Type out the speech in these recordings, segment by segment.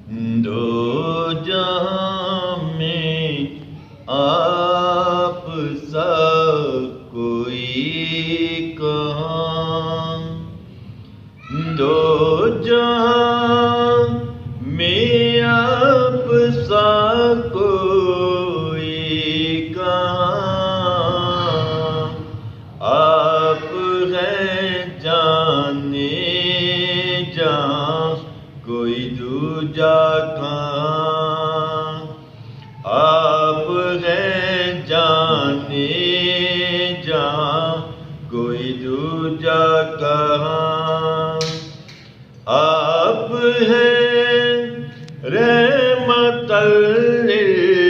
دو جہاں میں آپ سا کوئی کہاں، دو جہاں میں آپ سا کوئی کہاں، آپ ہیں جانے جہاں کوئی دوجا کہاں، آپ ہیں جانے جہاں کوئی دوجا کہاں، آپ ہیں رحمت للعالمین،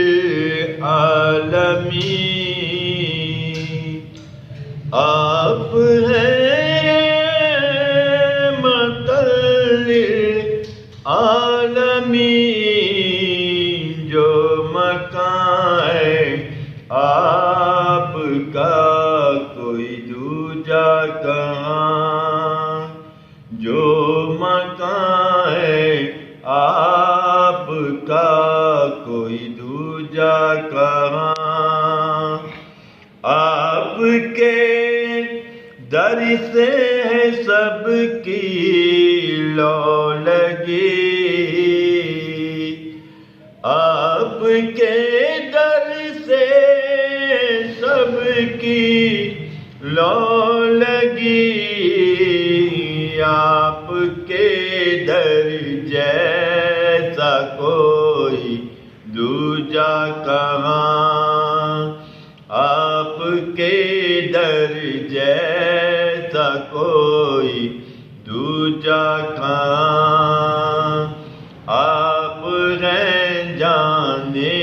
آپ ہیں رحمت للعالمین، جو مکان ہے آپ کا کوئی دوجا کہاں، جو مکان ہے آپ کا کوئی دوجا کہاں، آپ کے در سے ہے سب کی لو لگی، آپ کے در سے سب کی لو لگی، آپ کے در جیسا کوئی دوجا کہاں، آپ کے در جیسا کوئی دوجا کہاں، آپ ہیں جانے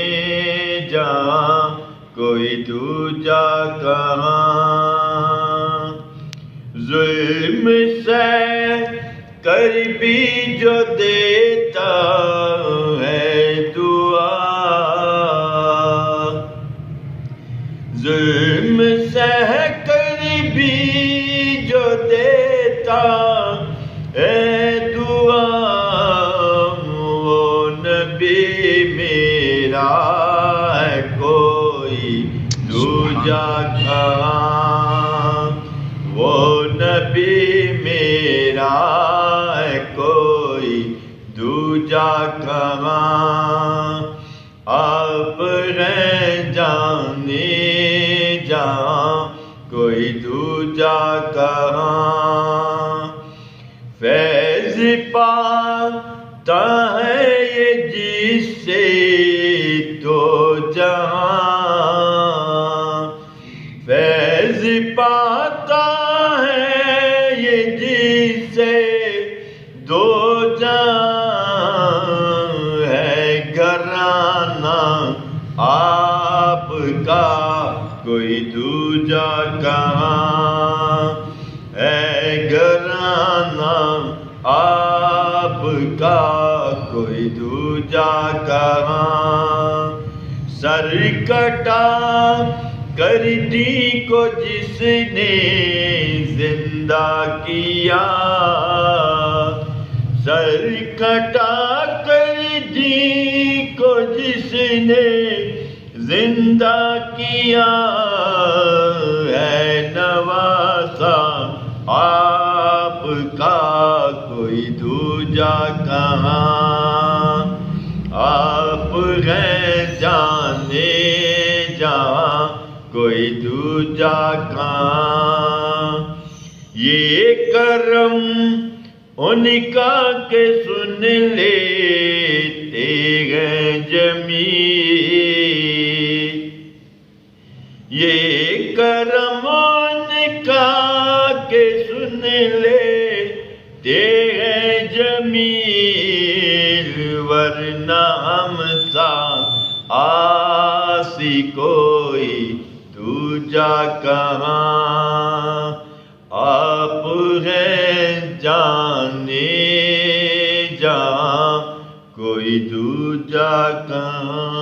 جہاں کوئی دوجا کہاں، ظلم سے کر بھی جو دیتا ہے دعا، ظلم سہ کر بھی جو دیتا ہے دعا، وہ نبی میرا ہے کوئی دوجا کہاں، وہ نبی میرا ہے کوئی دوجا کہاں، آپ ہیں جانے جہاں کوئی دوجا کہاں، فیض پاتا ہے یہ جس سے دو جہاں، فیض پاتا ہے یہ جس سے دو جہاں، ہے گھرانہ آپ کا کوئی دوجا کہاں، ہے گھرانہ آپ کا کوئی دوجا کہاں، سر کٹا کر دی کو جس نے زندہ کیا، سر کٹا کر دی کو جس نے زندہ کیا، ہے نواسا آپ کا کوئی دوجا کہاں، آپ ہیں جانے جہاں کوئی دوجا کہاں، یہ کرم ان کا کہ سن لیتے ہیں جمیل، یہ کرم ان کا کہ سن لیتے ہیں جمیل، ورنہ ہم سا آسی کوئی دوجا کہاں، آپ ہیں جانے جہاں کوئی دوجا کہاں۔